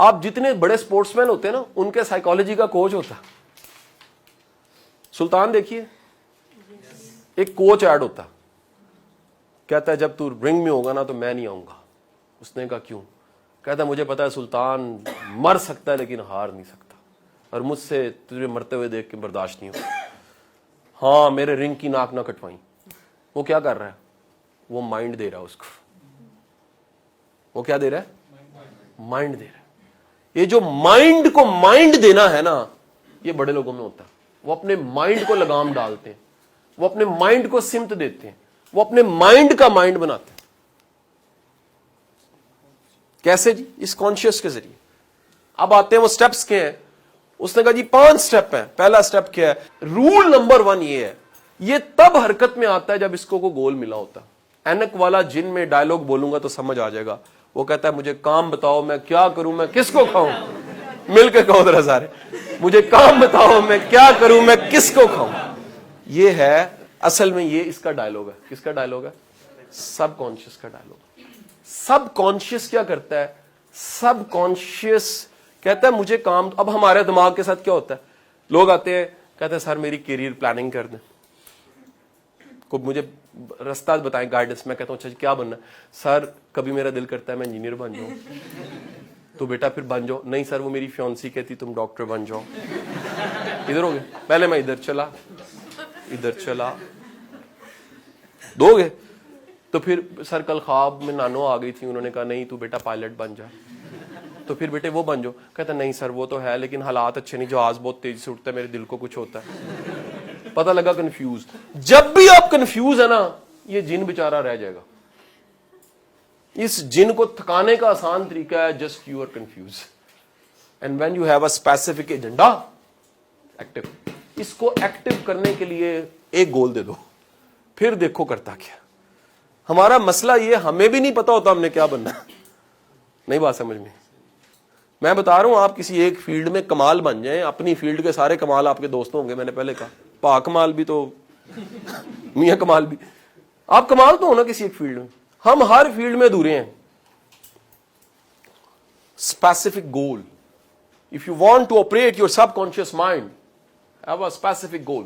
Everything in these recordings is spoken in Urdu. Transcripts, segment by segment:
آپ جتنے بڑے سپورٹس مین ہوتے ہیں نا ان کے سائیکالوجی کا کوچ ہوتا ہے. سلطان دیکھیے ایک کوچ ایڈ ہوتا, کہتا ہے جب تو رنگ میں ہوگا نا تو میں نہیں آؤں گا. اس نے کہا کیوں؟ کہتا ہے مجھے پتا ہے سلطان مر سکتا ہے لیکن ہار نہیں سکتا, اور مجھ سے تجھے مرتے ہوئے دیکھ کے برداشت نہیں ہوتا. ہاں میرے رنگ کی ناک نہ کٹوائیں. وہ کیا کر رہا ہے؟ وہ مائنڈ دے رہا ہے اس کو. وہ کیا دے رہا ہے؟ مائنڈ دے رہا ہے. یہ جو مائنڈ کو مائنڈ دینا ہے نا, یہ بڑے لوگوں میں ہوتا ہے. وہ اپنے مائنڈ کو لگام ڈالتے ہیں, وہ اپنے مائنڈ کو سمت دیتے ہیں, وہ اپنے مائنڈ کا مائنڈ بناتے ہیں. کیسے جی؟ اس کانشیس کے ذریعے. اب آتے ہیں وہ سٹیپس کے ہیں. اس نے کہا جی 5 سٹیپ ہیں. پہلا سٹیپ کیا ہے؟ رول نمبر 1 یہ ہے, یہ تب حرکت میں آتا ہے جب اس کو گول ملا ہوتا. اینک والا جن میں ڈائلوگ بولوں گا تو سمجھ آ جائے گا. وہ کہتا ہے مجھے کام بتاؤ میں کیا کروں, میں کس کو کھاؤں. مل کے کہو ذرا سارے, مجھے کام بتاؤ میں کیا کروں, میں کس کو کھاؤں. یہ ہے اصل میں, یہ اس کا ڈائلوگ ہے. کس کا ڈائلوگ ہے؟ سب کانشیس کا ڈائلوگ. سب کانشیس کیا کرتا ہے؟ سب کانشیس کہتا ہے مجھے کام. اب ہمارے دماغ کے ساتھ کیا ہوتا ہے؟ لوگ آتے ہیں کہتے ہیں سر میری کیریئر پلاننگ کر دیں, کو مجھے رستہ بتائیں, گائیڈنس. میں کہتا ہوں اچھا جی کیا بننا ہے؟ سر کبھی میرا دل کرتا ہے میں انجینئر بن جاؤں. تو بیٹا پھر بن جاؤ. نہیں سر وہ میری فیونسی کہتی تم ڈاکٹر بن جاؤ. ادھر ہو گئے, پہلے میں ادھر چلا, ادھر چلا, دو گے. تو پھر سر کل خواب میں نانو آ گئی تھی, انہوں نے کہا نہیں تو بیٹا پائلٹ بن جا. تو پھر بیٹے وہ بن جاؤ. کہتا نہیں سر وہ تو ہے لیکن حالات اچھے نہیں, جہاز بہت تیزی سے اٹھتا ہے, میرے دل کو کچھ ہوتا ہے. پتہ لگا کنفیوز. جب بھی آپ کنفیوز ہے نا, یہ جن بیچارہ رہ جائے گا. اس جن کو تھکانے کا آسان طریقہ ہے just you are confused. And when you have a specific agenda, active. اس کو ایکٹیو کرنے کے لیے ایک گول دے دو, پھر دیکھو کرتا کیا. ہمارا مسئلہ یہ, ہمیں بھی نہیں پتا ہوتا ہم نے کیا بننا. نہیں بات سمجھ میں؟ میں بتا رہا ہوں آپ کسی ایک فیلڈ میں کمال بن جائیں, اپنی فیلڈ کے سارے کمال آپ کے دوست ہوں گے. میں نے پہلے کہا پا کمال بھی تو میاں کمال بھی, آپ کمال تو ہونا کسی ایک فیلڈ میں. ہم ہر فیلڈ میں ادھورے ہیں. Specific goal. If you want to operate your subconscious mind, have a specific goal.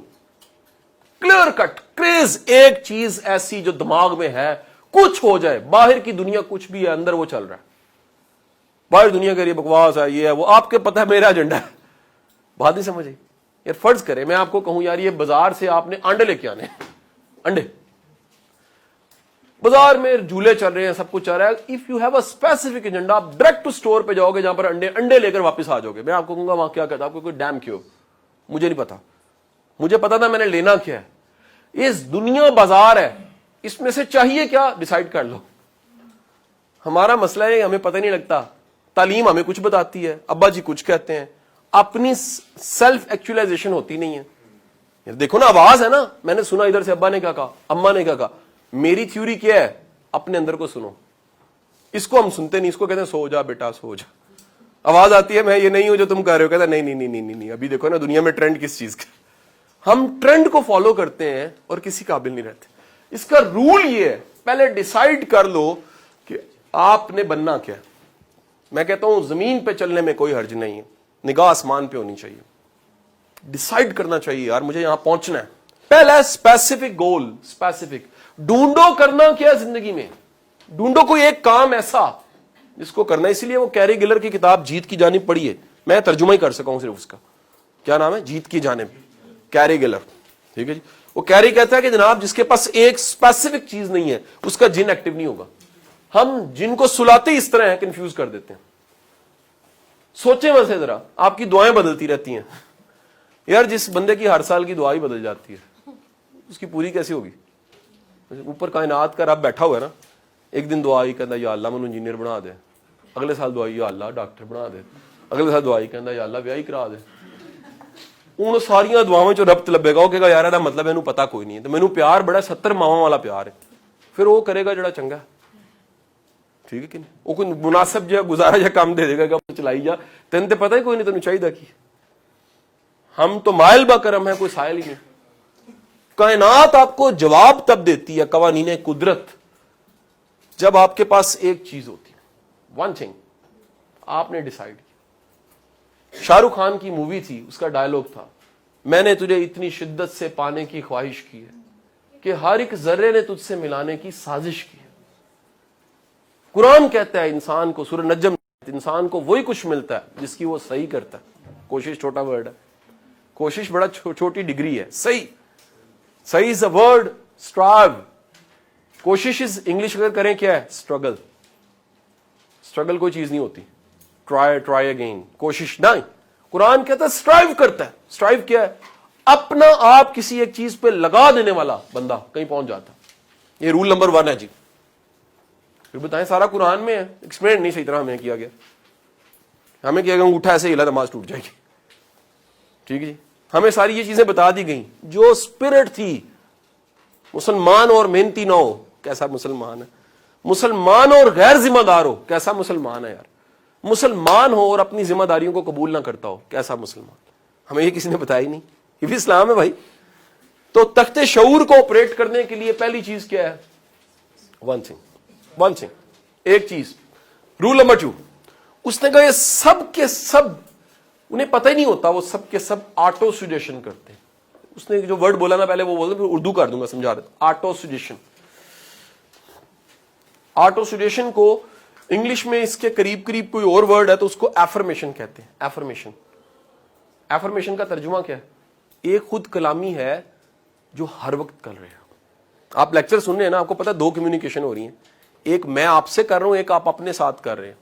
Clear cut crease, ایک چیز ایسی جو دماغ میں ہے, کچھ ہو جائے, باہر کی دنیا کچھ بھی ہے, اندر وہ چل رہا ہے. باہر دنیا کہہ رہی ہے بکواس ہے, یہ ہے وہ, آپ کے پتہ ہے میرا ایجنڈا ہے. بات نہیں سمجھ آئی یار. فرض کرے میں آپ کو کہوں یار یہ بازار سے آپ نے انڈے لے کے آنے, انڈے بازار میں جھولے چل رہے ہیں, سب کچھ چل رہا ہے. If you have a specific agenda, آپ ڈائریکٹ ٹو اسٹور پہ جاؤ گے جہاں پر انڈے لے کر واپس آ جاؤ گے. میں آپ کو کہوں گا وہاں کیا کہتا, آپ کو کوئی ڈیم کیوں, مجھے نہیں پتا. مجھے پتا تھا میں نے لینا کیا ہے. اس دنیا بازار ہے, اس میں سے چاہیے کیا ڈیسائیڈ کر لو. ہمارا مسئلہ ہے ہمیں پتہ نہیں لگتا. تعلیم ہمیں کچھ بتاتی ہے, ابا جی کچھ کہتے ہیں, اپنی سیلف ایکچولائزیشن ہوتی نہیں ہے. دیکھو نا آواز ہے نا, میں نے سنا ادھر سے ابا نے کیا کہا, اما نے کیا کہا. میری تھیوری کیا ہے, اپنے اندر کو سنو. اس کو ہم سنتے نہیں, اس کو کہتے ہیں سو جا بیٹا سو جا. آواز آتی ہے میں یہ نہیں ہوں جو تم کہہ رہے ہو, کہتا نہیں نہیں نہیں نہیں نہیں. ابھی دیکھو نا دنیا میں ٹرینڈ کس چیز کا, ہم ٹرینڈ کو فالو کرتے ہیں اور کسی قابل نہیں رہتے. اس کا رول یہ ہے, پہلے ڈیسائیڈ کر لو کہ آپ نے بننا کیا. میں کہتا ہوں زمین پہ چلنے میں کوئی حرج نہیں ہے, نگاہ آسمان پہ ہونی چاہیے. ڈیسائیڈ کرنا چاہیے یار مجھے یہاں پہنچنا ہے. پہلا اسپیسیفک گول. اسپیسیفک ڈھونڈو کرنا کیا زندگی میں, ڈھونڈو کوئی ایک کام ایسا جس کو کرنا ہے. اسی لیے وہ کیری گلر کی کتاب جیت کی جانب پڑھی ہے, میں ترجمہ ہی کر سکا ہوں صرف اس کا. کیا نام ہے؟ جیت کی جانب, کیری گلر. ٹھیک ہے جی. وہ کیری کہتا ہے کہ جناب جس کے پاس ایک اسپیسیفک چیز نہیں ہے اس کا جن ایکٹیو نہیں ہوگا. ہم جن کو سلاتے اس طرح ہیں, کنفیوز کر دیتے ہیں. سوچیں ویسے ذرا, آپ کی دعائیں بدلتی رہتی ہیں. یار جس بندے کی ہر سال کی دعا ہی بدل جاتی ہے, اس کی پوری کیسی ہوگی؟ اوپر کائنات کا رب بیٹھا ہوا ہے نا, ایک دن دعا ہی کہنا یا اللہ مینوں انجینئر بنا دے, اگلے سال دعا یا اللہ ڈاکٹر بنا دے, اگلے سال دعا ہی کہنا یا اللہ بیاہ ہی کرا دے. ان ساریاں دعاواں چ ربط لبے گا, وہ کہے گا یار دا مطلب اینوں پتا کوئی نہیں ہے, تو مینوں پیار بڑا 70 ماواں والا پیار ہے. پھر وہ کرے گا جڑا چنگا. ٹھیک ہے کہ نہیں؟ وہ کوئی مناسب جہا گزارا جہا کام دے دے گا کہ چلائی جا, تین تے پتہ ہی کوئی نہیں تینوں چاہیے کی. ہم تو مائل با کرم ہے, کوئی سائل ہی نہیں. کائنات آپ کو جواب تب دیتی ہے, قوانین قدرت, جب آپ کے پاس ایک چیز ہوتی ہے, ون تھنگ. آپ نے ڈیسائیڈ کیا. شاہ رخ خان کی مووی تھی, اس کا ڈائلوگ تھا, میں نے تجھے اتنی شدت سے پانے کی خواہش کی ہے کہ ہر ایک ذرے نے تجھ سے ملانے کی سازش کی ہے. قرآن کہتا ہے انسان کو, سورہ نجم, انسان کو وہی کچھ ملتا ہے جس کی وہ صحیح کرتا ہے. کوشش چھوٹا ورڈ ہے, کوشش بڑا چھوٹی ڈگری ہے. صحیح از اے ورڈ. اسٹرائیو, کوشش از انگلش اگر کریں کیا ہے, اسٹرگل. اسٹرگل کوئی چیز نہیں ہوتی. ٹرائی اگین, کوشش نہیں. قرآن کہتا ہے اسٹرائیو کرتا ہے. اسٹرائیو کیا ہے؟ اپنا آپ کسی ایک چیز پہ لگا دینے والا بندہ کہیں پہنچ جاتا. یہ رول نمبر 1 ہے جی. پھر بتائیں سارا قرآن میں ہے, ایکسپلین نہیں صحیح طرح ہمیں کیا گیا. ہمیں کیا گیا انگوٹھا ایسے ہلا نماز ٹوٹ جائے گی. ٹھیک ہے جی, ہمیں ساری یہ چیزیں بتا دی گئیں. جو اسپرٹ تھی مسلمان اور محنتی نہ ہو کیسا مسلمان ہے, مسلمان اور غیر ذمہ دار ہو کیسا مسلمان ہے یار, مسلمان ہو اور اپنی ذمہ داریوں کو قبول نہ کرتا ہو کیسا مسلمان. ہمیں یہ کسی نے بتایا ہی نہیں. یہ بھی اسلام ہے بھائی. تو تخت شعور کو آپریٹ کرنے کے لیے پہلی چیز کیا ہے؟ ون تھنگ, ایک چیز. رول نمبر 2, اس نے کہا یہ سب کے سب انہیں پتہ ہی نہیں ہوتا, وہ سب کے سب آٹو سجیشن کرتے ہیں. اس نے جو ورڈ بولا نا پہلے وہ بول دیں, پھر اردو کر دوں گا سمجھا رہا. Auto suggestion. آٹو سجیشن کو انگلش میں اس کے قریب کوئی اور ورڈ ہے تو اس کو ایفرمیشن کہتے ہیں. ایفرمیشن کا ترجمہ کیا ہے؟ ایک خود کلامی ہے جو ہر وقت کر رہے ہیں. آپ لیکچر سن رہے ہیں نا, آپ کو پتا 2 کمیونیکیشن ہو رہی ہیں. ایک میں آپ سے کر رہا ہوں, ایک آپ اپنے ساتھ کر رہے ہیں.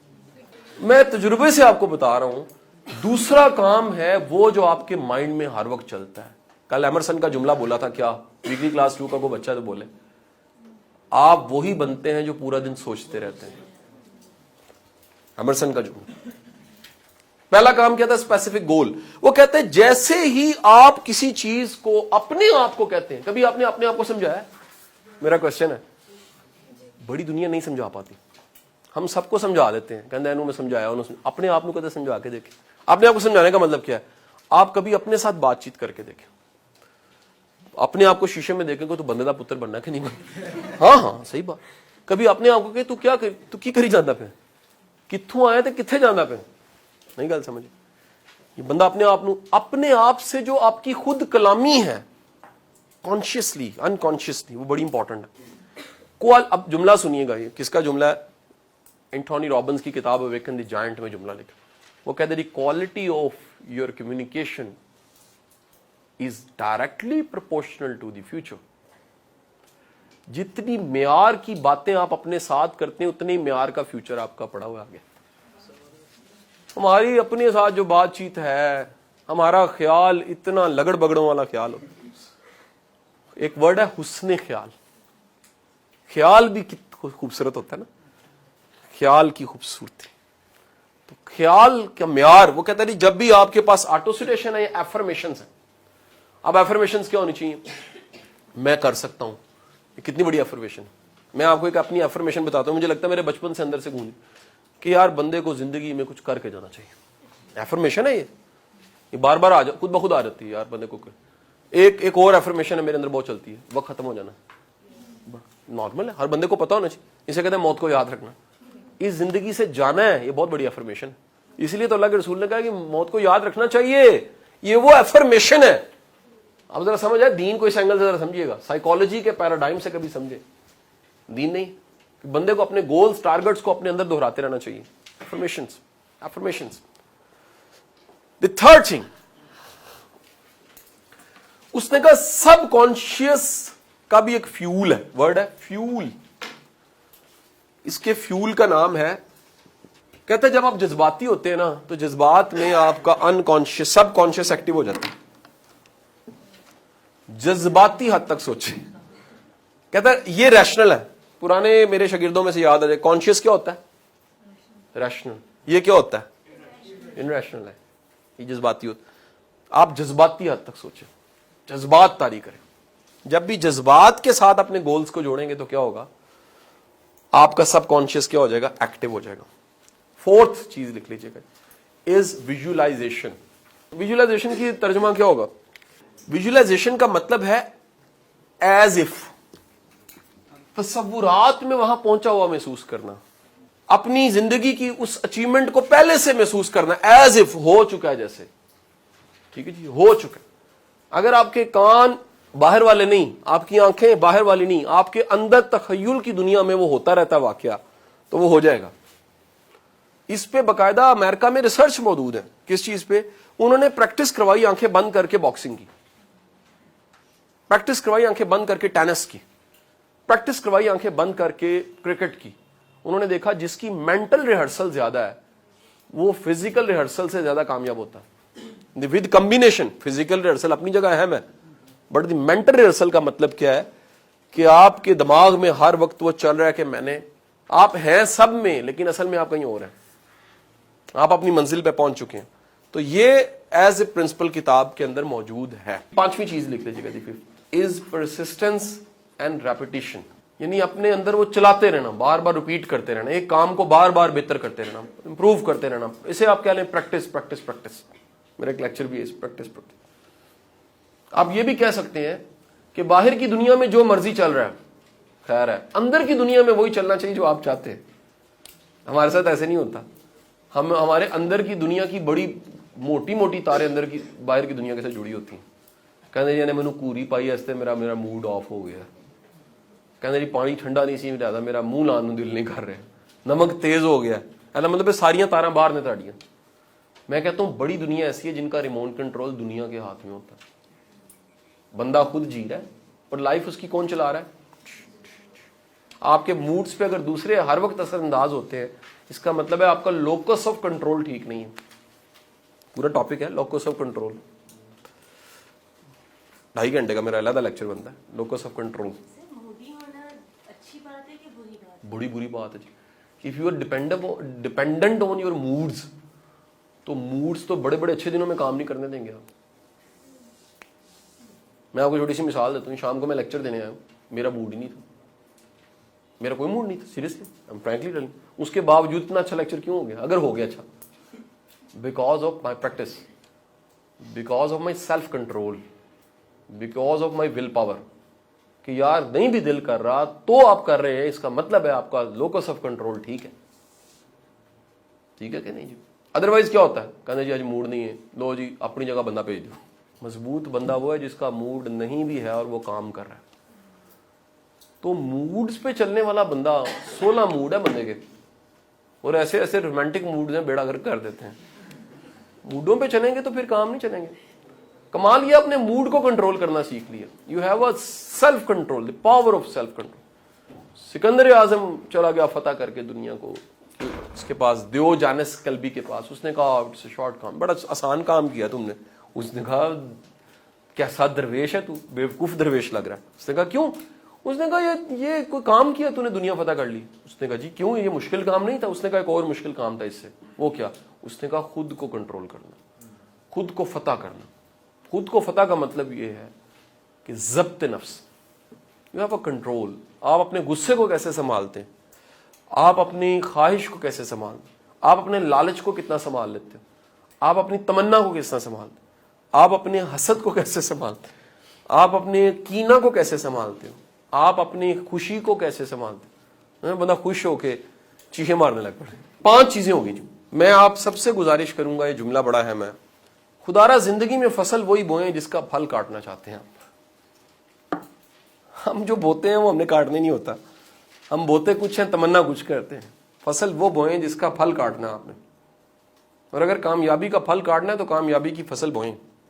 میں تجربے سے آپ کو بتا رہا ہوں. دوسرا کام ہے وہ جو آپ کے مائنڈ میں ہر وقت چلتا ہے. کل ایمرسن کا جملہ بولا تھا, کیا ویکلی کلاس 2 کا کوئی بچہ تو بولے, آپ وہی بنتے ہیں جو پورا دن سوچتے رہتے ہیں. ایمرسن کا جملہ. پہلا کام کیا تھا؟ Specific goal. وہ کہتے ہیں جیسے ہی آپ کسی چیز کو اپنے آپ کو کہتے ہیں, کبھی آپ نے اپنے آپ کو سمجھایا؟ میرا کوشچن ہے. بڑی دنیا نہیں سمجھا پاتی. ہم سب کو سمجھا دیتے ہیں, کہتے ہیں میں سمجھایا, اپنے آپ کو کہتے سمجھا کے دیکھیں. اپنے آپ کو سمجھانے کا مطلب کیا ہے؟ آپ کبھی اپنے ساتھ بات چیت کر کے دیکھیں. اپنے آپ کو شیشے میں دیکھیں گے تو بندے دا پتر بننا کہ نہیں بننا. ہاں صحیح بات. کبھی اپنے آپ کو کہ تو کی کری جانا پہ, کتوں آیا تو کتنے جانا پہ, نہیں گل سمجھ. یہ بندہ اپنے آپ سے جو آپ کی خود کلامی ہے, کانشیسلی انکانشیسلی, وہ بڑی امپورٹنٹ ہے. اب جملہ سنیے گا, یہ کس کا جملہ ہے؟ اینٹھونی رابنس کی کتاب اویکن دی جائنٹ میں جملہ لکھا. وہ کہتے ہیں quality of your communication is directly proportional to the future. جتنی معیار کی باتیں آپ اپنے ساتھ کرتے ہیں اتنی معیار کا فیوچر آپ کا پڑا ہوا آگے. ہماری اپنے ساتھ جو بات چیت ہے, ہمارا خیال اتنا لگڑ بگڑوں والا خیال ہوتا ہے. ایک ورڈ ہے حسن خیال. خیال بھی خوبصورت ہوتا ہے نا, خیال کی خوبصورتی. تو خیال کا معیار, وہ کہتا ہے جب بھی آپ کے پاس آٹوسیٹیشن ہے یا ایفرمیشنز ہیں. اب ایفرمیشنز کیا ہونی چاہیے؟ میں کر سکتا ہوں. یہ کتنی بڑی ایفرمیشن ہے. میں آپ کو ایک اپنی ایفرمیشن بتاتا ہوں, مجھے لگتا ہے میرے بچپن سے اندر سے گونجی کہ یار بندے کو زندگی میں کچھ کر کے جانا چاہیے. ایفرمیشن ہے یہ بار بار خود بخود آ جاتی ہے یار بندے کو. ایک اور ایفرمیشن ہے میرے اندر بہت چلتی ہے, وقت ختم ہو جانا. نارمل ہے, ہر بندے کو پتا ہونا چاہیے. اسے کہتے ہیں موت کو یاد رکھنا. اس زندگی سے جانا ہے, یہ بہت بڑی ایفرمیشن ہے. اس لیے تو اللہ کے رسول نے کہا کہ موت کو یاد رکھنا چاہیے. یہ وہ ایفرمیشن ہے. اب ذرا سمجھ آئے, دین کو اس اینگل سے ذرا سمجھیے گا, سائیکالوجی کے پیراڈائم سے کبھی سمجھے. دین نہیں, بندے کو اپنے گولز ٹارگٹس کو اپنے اندر دہراتے رہنا چاہیے. ایفرمیشنز. دی تھرڈ تھنگ, اس نے کہا سب کانشیس کا بھی ایک فیول ہے. ورڈ ہے فیول. اس کے فیول کا نام ہے, کہتے ہیں جب آپ جذباتی ہوتے ہیں نا تو جذبات میں آپ کا انکانشیس سب کانشیس ایکٹیو ہو جاتا ہے. جذباتی حد تک سوچیں. کہتا ہے یہ ریشنل ہے. پرانے میرے شاگردوں میں سے یاد آ جائے, کانشیس کیا ہوتا ہے؟ ریشنل. یہ کیا ہوتا ہے؟ انریشنل ہے. یہ جذباتی ہوتا ہے. آپ جذباتی حد تک سوچیں, جذبات طاری کریں. جب بھی جذبات کے ساتھ اپنے گولز کو جوڑیں گے تو کیا ہوگا؟ آپ کا سب کانشیس کیا ہو جائے گا؟ ایکٹیو ہو جائے گا. فورتھ چیز لکھ لیجیے گا, از ویژولائزیشن. ویژولائزیشن کی ترجمہ کیا ہوگا؟ ویژولائزیشن کا مطلب ہے ایز اف, تصورات میں وہاں پہنچا ہوا محسوس کرنا. اپنی زندگی کی اس اچیومنٹ کو پہلے سے محسوس کرنا ایز اف ہو چکا ہے جیسے. ٹھیک ہے جی, ہو چکا ہے. اگر آپ کے کان باہر والے نہیں, آپ کی آنکھیں باہر والی نہیں, آپ کے اندر تخیل کی دنیا میں وہ ہوتا رہتا واقعہ, تو وہ ہو جائے گا. اس پہ باقاعدہ امریکہ میں ریسرچ موجود ہے. کس چیز پہ؟ انہوں نے پریکٹس کروائی آنکھیں بند کر کے باکسنگ کی, پریکٹس کروائی آنکھیں بند کر کے ٹینس کی, پریکٹس کروائی آنکھیں بند کر کے کرکٹ کی. انہوں نے دیکھا جس کی مینٹل ریہرسل زیادہ ہے وہ فزیکل ریہرسل سے زیادہ کامیاب ہوتا ہے. ود کمبینیشن, فزیکل ریہرسل اپنی جگہ اہم ہے, بٹ دی مینٹل ریہرسل کا مطلب کیا ہے کہ آپ کے دماغ میں ہر وقت وہ چل رہا ہے کہ آپ ہیں سب میں, لیکن اصل میں آپ کہیں اور ہیں, آپ اپنی منزل پہ پہنچ چکے ہیں. تو یہ ایز اے پرنسپل کتاب کے اندر موجود ہے. 5ویں چیز لکھ لیجیے گا جی, 5 از پرسسٹنس اینڈ ریپیٹیشن. یعنی اپنے اندر وہ چلاتے رہنا, بار بار ریپیٹ کرتے رہنا, ایک کام کو بار بار بہتر کرتے رہنا, امپروو کرتے رہنا. اسے آپ کہہ لیں پریکٹس پریکٹس پریکٹس. میرا ایک لیکچر بھی ہے پریکٹس پریکٹس. آپ یہ بھی کہہ سکتے ہیں کہ باہر کی دنیا میں جو مرضی چل رہا ہے خیر ہے, اندر کی دنیا میں وہی چلنا چاہیے جو آپ چاہتے ہیں. ہمارے ساتھ ایسے نہیں ہوتا. ہمارے اندر کی دنیا کی بڑی موٹی موٹی تاریں اندر کی باہر کی دنیا کے ساتھ جڑی ہوتی ہیں. کہنے جی نے مینوں کوری پائی استے میرا موڈ آف ہو گیا. کہنے جی پانی ٹھنڈا نہیں سی زیادہ, میرا منہ لان نوں دل نہیں کر رہا, نمک تیز ہو گیا. ایسا مطلب ساریاں تاراں باہر نے تاڑیاں. میں کہتا ہوں بڑی دنیا ایسی ہے جن کا ریموٹ کنٹرول دنیا کے ہاتھ میں ہوتا ہے. بندہ خود جی رہا ہے اور لائف اس کی کون چلا رہا ہے؟ آپ کے موڈز پہ اگر دوسرے ہر وقت اثر انداز ہوتے ہیں, اس کا مطلب ہے آپ کا لوکس آف کنٹرول ٹھیک نہیں ہے. پورا ٹاپک ہے لوکس آف کنٹرول. 2.5 گھنٹے کا میرا علیحدہ لیکچر بنتا ہے لوکس آف کنٹرول. بری بات ہے جی. If you are dependent on your moods, تو موڈز تو بڑے بڑے اچھے دنوں میں کام نہیں کرنے دیں گے آپ. میں آپ کو چھوٹی سی مثال دیتا ہوں. شام کو میں لیکچر دینے آیا ہوں, میرا موڈ ہی نہیں تھا, میرا کوئی موڈ نہیں تھا seriously, I'm frankly telling. اس کے باوجود اتنا اچھا لیکچر کیوں ہو گیا؟ اگر ہو گیا اچھا, because of my practice, because of my self control, because of my will power. کہ یار نہیں بھی دل کر رہا تو آپ کر رہے ہیں, اس کا مطلب ہے آپ کا لوکس آف کنٹرول ٹھیک ہے. ٹھیک ہے کہ نہیں جی؟ ادروائز کیا ہوتا ہے, کہنے جی آج موڈ نہیں ہے, لو جی اپنی جگہ بندہ بھیج دو. مضبوط بندہ وہ ہے جس کا موڈ نہیں بھی ہے اور وہ کام کر رہا ہے. تو موڈز پہ چلنے والا بندہ, 16 موڈ ہے بندے کے, اور ایسے ایسے رومانٹک موڈز ہیں بیڑا گرک کر دیتے ہیں. موڈوں پہ چلیں گے تو پھر کام نہیں چلیں گے. کمال یہ اپنے موڈ کو کنٹرول کرنا سیکھ لیا. You have a self control, the power of self control. Sikandar Azam چلا گیا فتح کر کے دنیا کو, اس کے پاس دیو جانس کلبی کے پاس. اس نے کہا اٹس اے شارٹ کام, بڑا آسان کام کیا تم نے. اس نے کہا کیسا درویش ہے تو, بیوقوف درویش لگ رہا ہے. اس نے کہا کیوں؟ اس نے کہا یہ کوئی کام کیا تو نے دنیا فتح کر لی. اس نے کہا جی کیوں, یہ مشکل کام نہیں تھا. اس نے کہا ایک اور مشکل کام تھا اس سے. وہ کیا؟ اس نے کہا خود کو کنٹرول کرنا, خود کو فتح کرنا. خود کو فتح کا مطلب یہ ہے کہ ضبط نفس, یو ہیو اے کنٹرول. آپ اپنے غصے کو کیسے سنبھالتے ہیں, آپ اپنی خواہش کو کیسے سنبھالتے ہیں, آپ اپنے لالچ کو کتنا سنبھال لیتے ہیں, آپ اپنی تمنا کو کس طرح سنبھالتے ہیں, آپ اپنے حسد کو کیسے سنبھالتے ہیں, آپ اپنے کینہ کو کیسے سنبھالتے ہو, آپ اپنی خوشی کو کیسے سنبھالتے ہیں. بندہ خوش ہو کے چیخیں مارنے لگ پڑے. 5 چیزیں ہوگی جو میں آپ سب سے گزارش کروں گا. یہ جملہ بڑا اہم ہے. خدارا زندگی میں فصل وہی بوئیں جس کا پھل کاٹنا چاہتے ہیں آپ. ہم جو بوتے ہیں وہ ہم نے کاٹنے نہیں ہوتا. ہم بوتے کچھ ہیں, تمنا کچھ کرتے ہیں. فصل وہ بوئیں جس کا پھل کاٹنا آپ نے, اور اگر کامیابی کا پھل کاٹنا ہے تو کامیابی کی فصل بوئیں.